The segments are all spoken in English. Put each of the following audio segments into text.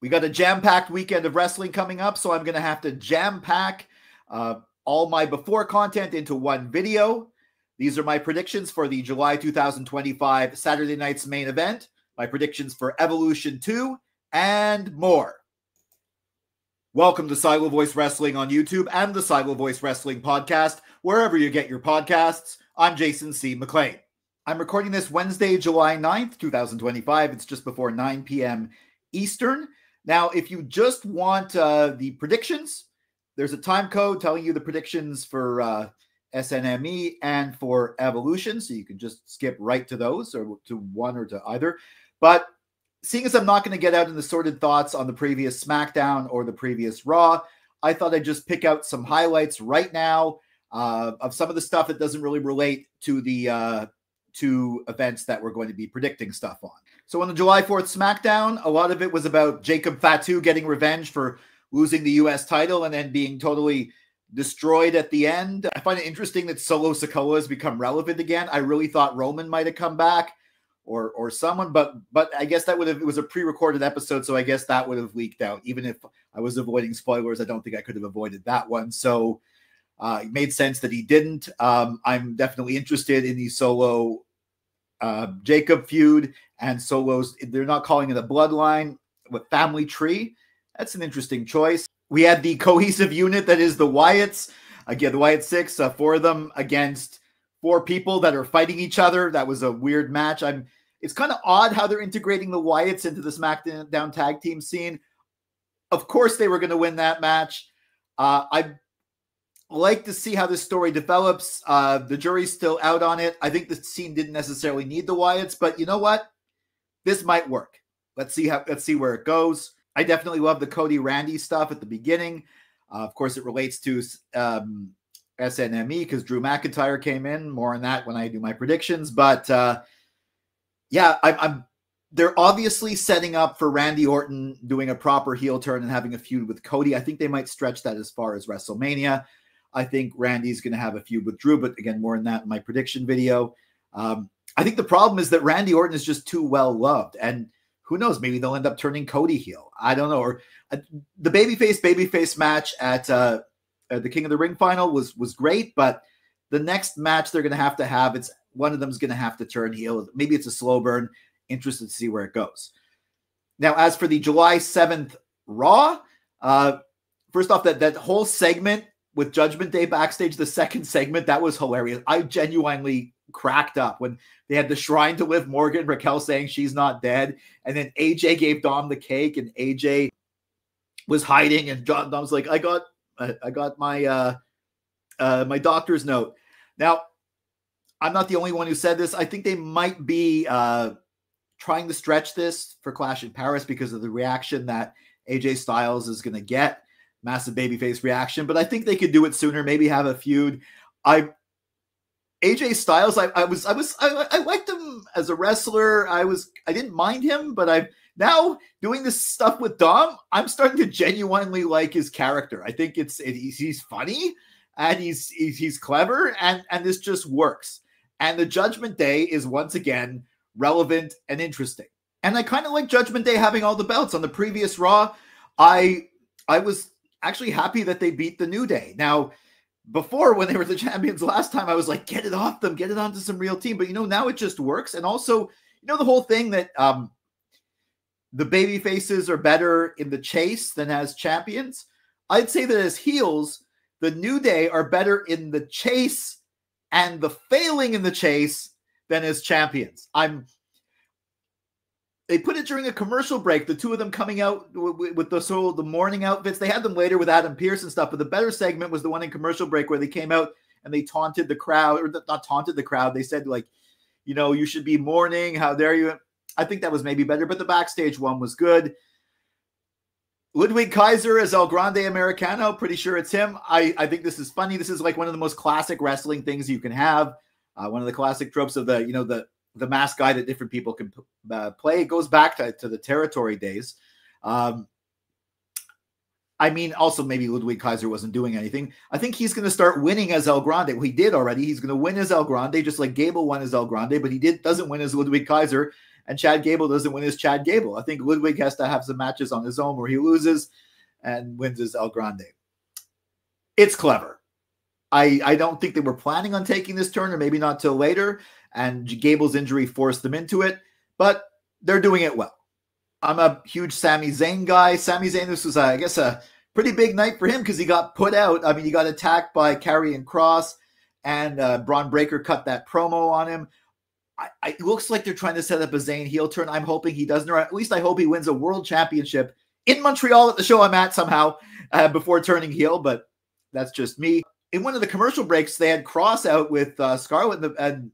We got a jam-packed weekend of wrestling coming up, so I'm going to have to jam-pack all my before content into one video. These are my predictions for the July 2025 Saturday night's main event, my predictions for Evolution 2, and more. Welcome to Silo Voice Wrestling on YouTube and the Silo Voice Wrestling podcast, wherever you get your podcasts. I'm Jason C. McLean. I'm recording this Wednesday, July 9th, 2025. It's just before 9 p.m. Eastern. Now, if you just want the predictions, there's a time code telling you the predictions for SNME and for Evolution, so you can just skip right to those, or to one or to either. But seeing as I'm not going to get out in the Assorted Thoughts on the previous Smackdown or the previous Raw, I thought I'd just pick out some highlights right now of some of the stuff that doesn't really relate to the two events that we're going to be predicting stuff on. So on the July 4th Smackdown, a lot of it was about Jacob Fatu getting revenge for losing the U.S. title and then being totally destroyed at the end. I find it interesting that Solo Sikoa has become relevant again. I really thought Roman might have come back or someone, but I guess that it was a pre-recorded episode, so I guess that would have leaked out. Even if I was avoiding spoilers, I don't think I could have avoided that one. So it made sense that he didn't. I'm definitely interested in the Solo Jacob feud and Solo's. They're not calling it a bloodline, but family tree. That's an interesting choice. We had the cohesive unit that is the Wyatts. Again, the Wyatt Six, four of them against four people that are fighting each other. That was a weird match. It's kind of odd how they're integrating the Wyatts into the SmackDown tag team scene. Of course, they were going to win that match. I like to see how this story develops. The jury's still out on it. I think the scene didn't necessarily need the Wyatts, but you know what? This might work. Let's see where it goes. I definitely love the Cody Randy stuff at the beginning. Of course, it relates to SNME because Drew McIntyre came in. More on that when I do my predictions. But yeah, they're obviously setting up for Randy Orton doing a proper heel turn and having a feud with Cody. I think they might stretch that as far as WrestleMania. I think Randy's going to have a feud with Drew, but again, more on that in my prediction video. I think the problem is that Randy Orton is just too well loved, and who knows, maybe they'll end up turning Cody heel. I don't know. Or the babyface match at the King of the Ring final was great, but the next match they're going to have, it's one of them's going to have to turn heel. Maybe it's a slow burn. Interested to see where it goes. Now, as for the July 7th Raw, first off, that whole segment with Judgment Day backstage, the second segment, that was hilarious. I genuinely cracked up when they had the Shrine to Liv Morgan, Raquel saying she's not dead, and then AJ gave Dom the cake, and AJ was hiding, and Dom's like, I got my my doctor's note. Now, I'm not the only one who said this. I think they might be trying to stretch this for Clash in Paris because of the reaction that AJ Styles is going to get. Massive babyface reaction, but I think they could do it sooner. Maybe have a feud. AJ Styles, I liked him as a wrestler. I didn't mind him, but I'm now doing this stuff with Dom. I'm starting to genuinely like his character. I think he's funny and he's clever, and this just works. And the Judgment Day is once again relevant and interesting. And I kind of like Judgment Day having all the belts. On the previous Raw, I was actually happy that they beat the New Day. Now, before, when they were the champions last time, I was like, get it off them, get it onto some real team. But, now it just works. And also, the whole thing that the baby faces are better in the chase than as champions. I'd say that as heels, the New Day are better in the chase and the failing in the chase than as champions. They put it during a commercial break, the two of them coming out with the morning outfits. They had them later with Adam Pearce and stuff, but the better segment was the one in commercial break where they came out and they taunted the crowd, or not taunted the crowd. They said, like, you should be mourning. How dare you? I think that was maybe better, but the backstage one was good. Ludwig Kaiser as El Grande Americano. Pretty sure it's him. I think this is funny. This is like one of the most classic wrestling things you can have. One of the classic tropes of the mask guy that different people can play. It goes back to the territory days. Also maybe Ludwig Kaiser wasn't doing anything. I think he's going to start winning as El Grande. Well, he did already. He's going to win as El Grande, just like Gable won as El Grande, but he doesn't win as Ludwig Kaiser. and Chad Gable doesn't win as Chad Gable. I think Ludwig has to have some matches on his own where he loses and wins as El Grande. It's clever. I don't think they were planning on taking this turn, or maybe not till later, and Gable's injury forced them into it, but they're doing it well. I'm a huge Sami Zayn guy. Sami Zayn, this was, I guess, a pretty big night for him because he got put out. I mean, he got attacked by Karrion Kross, and Braun Breaker cut that promo on him. It looks like they're trying to set up a Zayn heel turn. I'm hoping he doesn't, or at least I hope he wins a world championship in Montreal at the show I'm at somehow before turning heel, but that's just me. In one of the commercial breaks, they had Kross out with Scarlett, and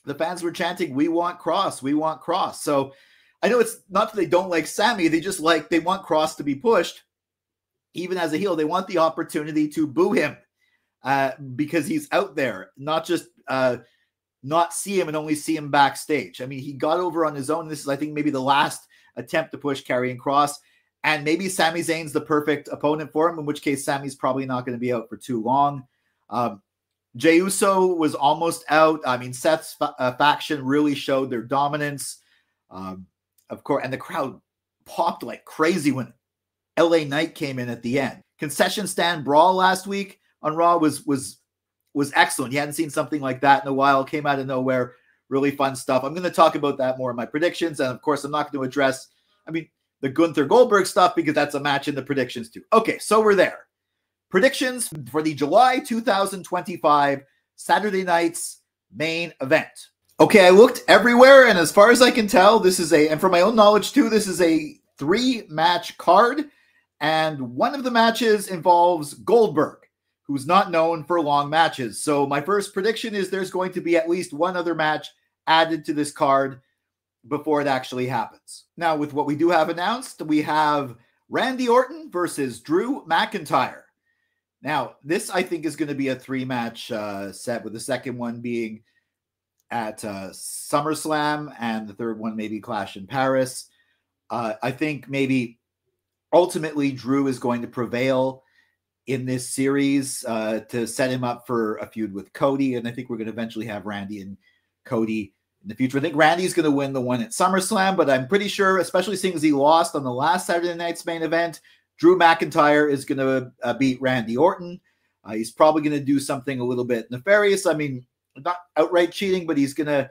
the fans were chanting, "We want Kross, we want Kross." So I know it's not that they don't like Sami, they want Kross to be pushed. Even as a heel, they want the opportunity to boo him because he's out there, not just not see him and only see him backstage. I mean, he got over on his own. This is, I think, maybe the last attempt to push Karrion Kross, and maybe Sami Zayn's the perfect opponent for him, in which case Sami's probably not going to be out for too long. Jey Uso was almost out. I mean, Seth's faction really showed their dominance. Of course, and the crowd popped like crazy when LA Knight came in at the end. Concession stand brawl last week on Raw was excellent. You hadn't seen something like that in a while. Came out of nowhere. Really fun stuff. I'm going to talk about that more in my predictions. And of course, I'm not going to address, the Gunther Goldberg stuff because that's a match in the predictions too. Okay, so we're there. Predictions for the July 2025 Saturday night's main event. Okay, I looked everywhere, and as far as I can tell, this is and from my own knowledge too, this is a 3-match card, and one of the matches involves Goldberg, who's not known for long matches. So my first prediction is there's going to be at least one other match added to this card before it actually happens. Now, with what we do have announced, we have Randy Orton versus Drew McIntyre. Now, this I think is going to be a 3-match set, with the second one being at SummerSlam and the third one maybe Clash in Paris. I think maybe ultimately Drew is going to prevail in this series to set him up for a feud with Cody, and I think we're going to eventually have Randy and Cody in the future. I think Randy's going to win the one at SummerSlam, but I'm pretty sure, especially seeing as he lost on the last Saturday night's main event, Drew McIntyre is going to beat Randy Orton. He's probably going to do something a little bit nefarious. I mean, not outright cheating, but he's going to,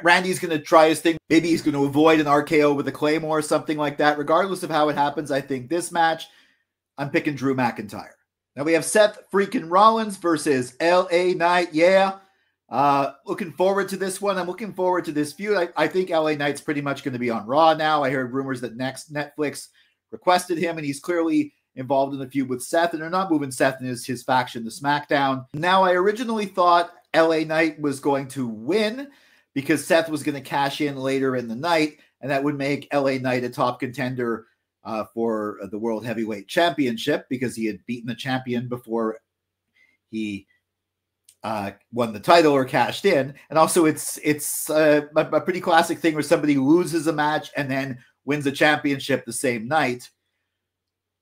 Randy's going to try his thing. Maybe he's going to avoid an RKO with a Claymore or something like that. Regardless of how it happens, I think this match, I'm picking Drew McIntyre. Now we have Seth freaking Rollins versus LA Knight. Yeah. Looking forward to this one. I'm looking forward to this feud. I think LA Knight's pretty much going to be on Raw now. I heard rumors that next Netflix requested him, and he's clearly involved in the feud with Seth, and they're not moving Seth and his faction to SmackDown. Now, I originally thought LA Knight was going to win because Seth was going to cash in later in the night, and that would make LA Knight a top contender for the World Heavyweight Championship because he had beaten the champion before he won the title or cashed in. And also it's a pretty classic thing where somebody loses a match and then wins a championship the same night.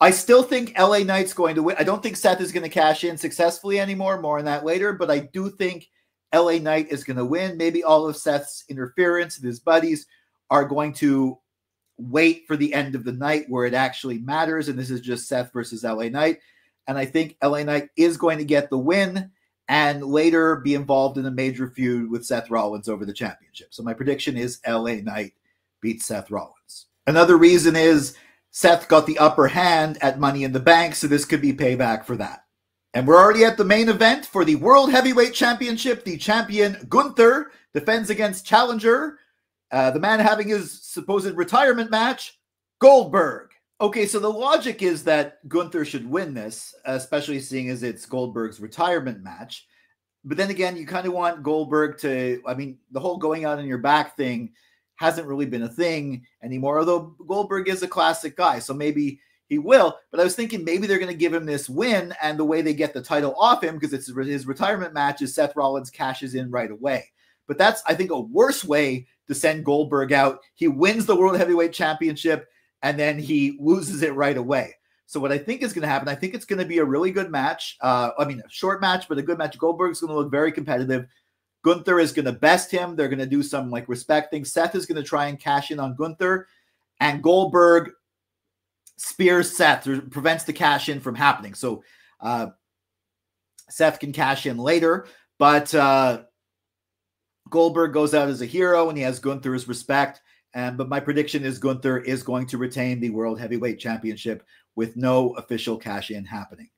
I still think LA Knight's going to win. I don't think Seth is going to cash in successfully anymore. More on that later. But I do think LA Knight is going to win. Maybe all of Seth's interference and his buddies are going to wait for the end of the night where it actually matters. And this is just Seth versus LA Knight. And I think LA Knight is going to get the win and later be involved in a major feud with Seth Rollins over the championship. So my prediction is LA Knight beats Seth Rollins. Another reason is Seth got the upper hand at Money in the Bank, so this could be payback for that. And we're already at the main event for the World Heavyweight Championship. The champion, Gunther, defends against challenger, the man having his supposed retirement match, Goldberg. Okay, so the logic is that Gunther should win this, especially seeing as it's Goldberg's retirement match. But then again, you kind of want Goldberg to, the whole going out on your back thing hasn't really been a thing anymore, although Goldberg is a classic guy, so maybe he will. But I was thinking maybe they're going to give him this win, and the way they get the title off him, because it's his retirement match, is Seth Rollins cashes in right away. But that's, I think, a worse way to send Goldberg out. He wins the World Heavyweight Championship, and then he loses it right away. So what I think is going to happen, I think it's going to be a really good match. A short match, but a good match. Goldberg's going to look very competitive. Gunther is going to best him. They're going to do some like respect things. Seth is going to try and cash in on Gunther, and Goldberg spears Seth or prevents the cash in from happening. So Seth can cash in later, but Goldberg goes out as a hero and he has Gunther's respect. But my prediction is Gunther is going to retain the World Heavyweight Championship with no official cash in happening.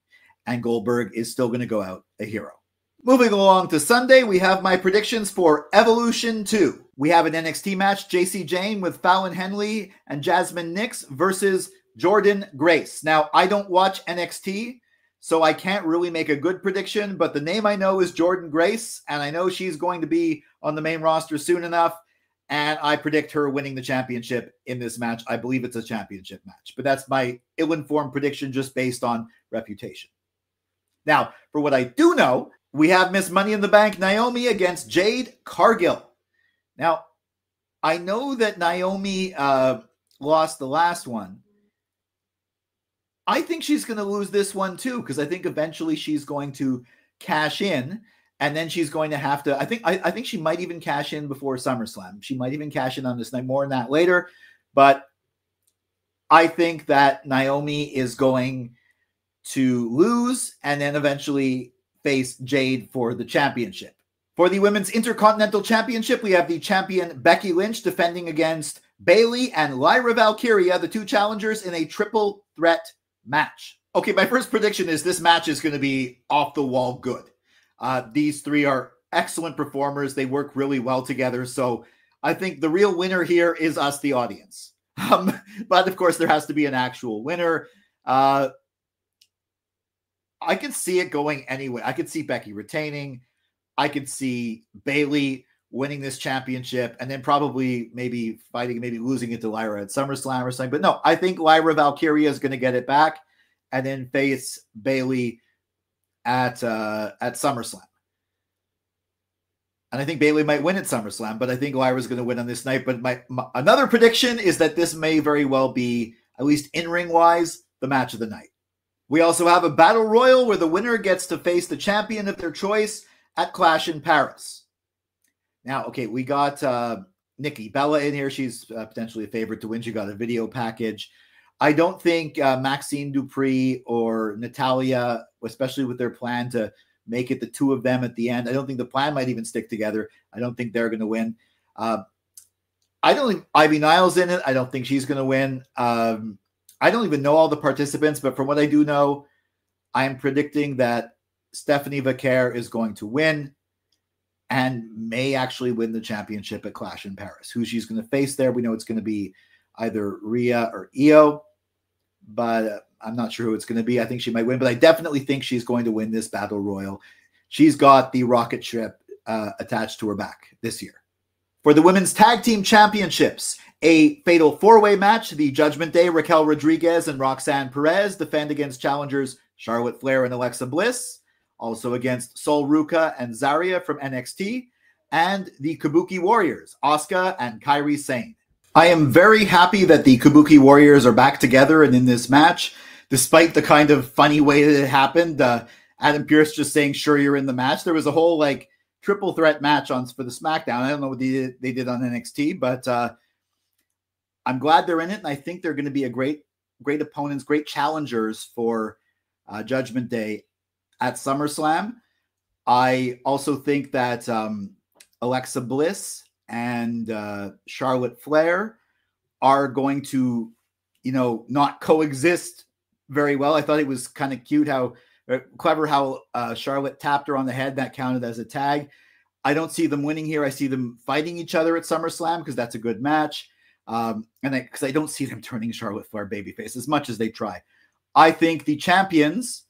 And Goldberg is still going to go out a hero. Moving along to Sunday, we have my predictions for Evolution 2. We have an NXT match, JC Jane with Fallon Henley and Jasmine Nix versus Jordan Grace. Now, I don't watch NXT, so I can't really make a good prediction, but the name I know is Jordan Grace, and I know she's going to be on the main roster soon enough, and I predict her winning the championship in this match. I believe it's a championship match, but that's my ill-informed prediction just based on reputation. Now, for what I do know, we have Miss Money in the Bank Naomi against Jade Cargill. Now, I know that Naomi lost the last one. I think she's going to lose this one too, because I think eventually she's going to cash in, and then she's going to have to. I think she might even cash in before SummerSlam. She might even cash in on this night. More on that later, but I think that Naomi is going to lose and then eventually face Jade for the championship. For the Women's Intercontinental Championship, we have the champion Becky Lynch defending against Bayley and Lyra Valkyria, the two challengers, in a triple threat match. Okay, my first prediction is this match is going to be off the wall good. These three are excellent performers. They work really well together. So I think the real winner here is us, the audience. But of course, there has to be an actual winner. I could see it going anyway. I could see Becky retaining. I could see Bayley winning this championship and then probably maybe fighting, maybe losing it to Lyra at SummerSlam or something. But no, I think Lyra Valkyria is going to get it back and then face Bayley at SummerSlam. And I think Bayley might win at SummerSlam, but I think Lyra's going to win on this night. But my another prediction is that this may very well be, at least in-ring wise, the match of the night. We also have a battle royal where the winner gets to face the champion of their choice at Clash in Paris. Now, okay, we got Nikki Bella in here. She's potentially a favorite to win. She got a video package. I don't think Maxine Dupree or Natalia, especially with their plan to make it the two of them at the end, I don't think the plan might even stick together. I don't think they're going to win. I don't think Ivy Niles in it. I don't think she's going to win. I don't even know all the participants, but from what I do know, I am predicting that Stephanie Vaquer is going to win and may actually win the championship at Clash in Paris. Who she's going to face there, we know it's going to be either Rhea or Io, but I'm not sure who it's going to be. I think she might win, but I definitely think she's going to win this battle royal. She's got the rocket ship attached to her back this year. For the Women's Tag Team Championships, a fatal four-way match. The Judgment Day, Raquel Rodriguez and Roxanne Perez defend against challengers Charlotte Flair and Alexa Bliss, also against Sol Ruca and Zarya from NXT, and the Kabuki Warriors, Asuka and Kairi Sane. I am very happy that the Kabuki Warriors are back together and in this match, despite the kind of funny way that it happened. Adam Pearce just saying, sure, you're in the match. There was a whole like triple threat match for the Smackdown. I don't know what they did on NXT, but I'm glad they're in it. And I think they're going to be a great opponents, great challengers for Judgment Day at SummerSlam. I also think that Alexa Bliss and Charlotte Flair are going to, not coexist very well. I thought it was kind of cute clever how Charlotte tapped her on the head. That counted as a tag. I don't see them winning here. I see them fighting each other at SummerSlam because that's a good match. Because I don't see them turning Charlotte Flair babyface as much as they try. I think the champions,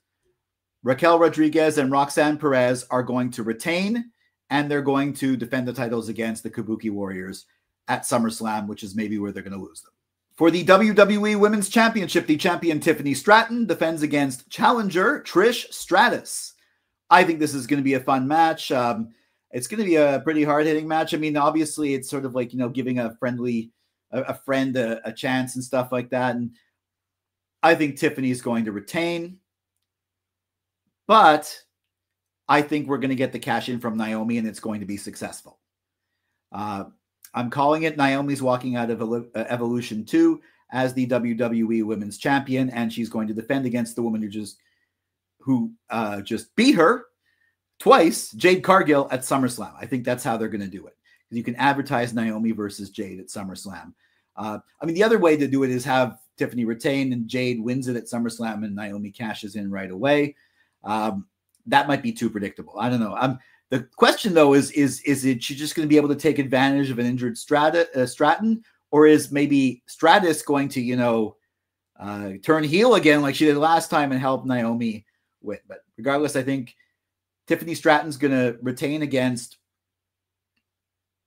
Raquel Rodriguez and Roxanne Perez, are going to retain, and they're going to defend the titles against the Kabuki Warriors at SummerSlam, which is maybe where they're going to lose them. For the WWE Women's Championship, the champion Tiffany Stratton defends against challenger Trish Stratus. I think this is going to be a fun match. It's going to be a pretty hard-hitting match. I mean, obviously, it's sort of like, giving a friend a chance and stuff like that. And I think Tiffany's going to retain. But I think we're going to get the cash in from Naomi, and it's going to be successful. I'm calling it Naomi's walking out of Evolution 2 as the WWE Women's Champion, and she's going to defend against the woman who just beat her twice, Jade Cargill, at SummerSlam. I think that's how they're going to do it. You can advertise Naomi versus Jade at SummerSlam. I mean, the other way to do it is have Tiffany retain and Jade wins it at SummerSlam and Naomi cashes in right away. That might be too predictable. I don't know. The question, though, is it she just going to be able to take advantage of an injured Stratton, or is maybe Stratus going to, turn heel again like she did last time and help Naomi win? But regardless, I think Tiffany Stratton's going to retain against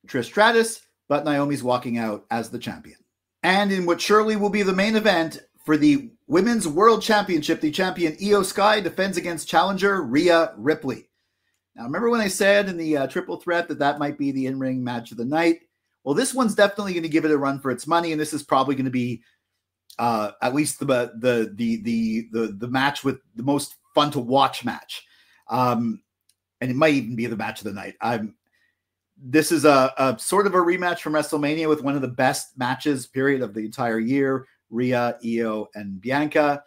Trish Stratus, but Naomi's walking out as the champion. And in what surely will be the main event for the Women's World Championship, the champion Io Sky defends against challenger Rhea Ripley. Now, remember when I said in the triple threat that might be the in-ring match of the night? Well, this one's definitely going to give it a run for its money, and this is probably going to be at least the match with the most fun to watch match, and it might even be the match of the night. This is a sort of a rematch from WrestleMania with one of the best matches, period, of the entire year. Rhea, Io, and Bianca.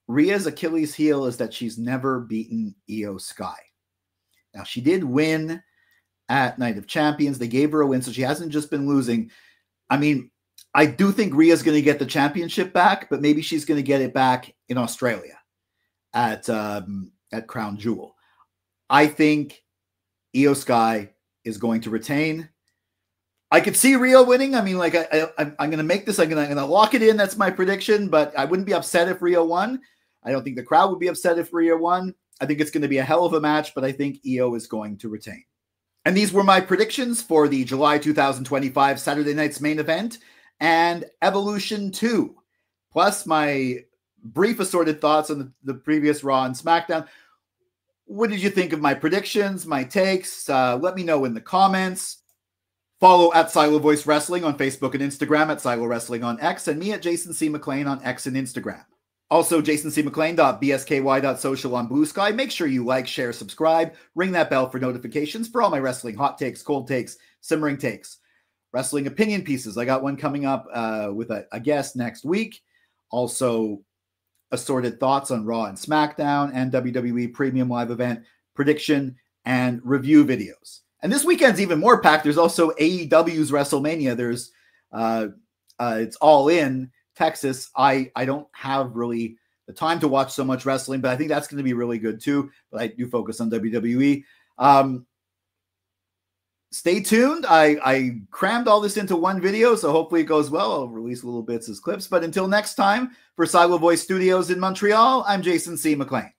Rhea's Achilles heel is that she's never beaten Io Sky. Now, she did win at Night of Champions. They gave her a win, so she hasn't just been losing. I mean, I do think Rhea's going to get the championship back, but maybe she's going to get it back in Australia at Crown Jewel. I think Io Sky is going to retain. I could see Rhea winning. I mean, like I'm going to make this. I'm going to lock it in. That's my prediction. But I wouldn't be upset if Rhea won. I don't think the crowd would be upset if Rhea won. I think it's going to be a hell of a match, but I think Io is going to retain. And these were my predictions for the July 2025 Saturday night's main event and Evolution 2, plus my brief assorted thoughts on the previous Raw and SmackDown. What did you think of my predictions, my takes? Let me know in the comments. Follow at Silo Voice Wrestling on Facebook and Instagram, at Silo Wrestling on X, and me at Jason C. McLean on X and Instagram. Also, jasoncmclean.bsky.social on Bluesky. Make sure you like, share, subscribe, ring that bell for notifications for all my wrestling hot takes, cold takes, simmering takes, wrestling opinion pieces. I got one coming up with a guest next week. Also, assorted thoughts on Raw and SmackDown and WWE Premium Live Event prediction and review videos. And this weekend's even more packed. There's also AEW's WrestleMania. There's it's All In Texas. I don't have really the time to watch so much wrestling, but I think that's going to be really good too. But I do focus on WWE. Stay tuned. I crammed all this into one video, so hopefully it goes well. I'll release little bits as clips. But until next time, for Silo Voice Studios in Montreal, I'm Jason C. McLean.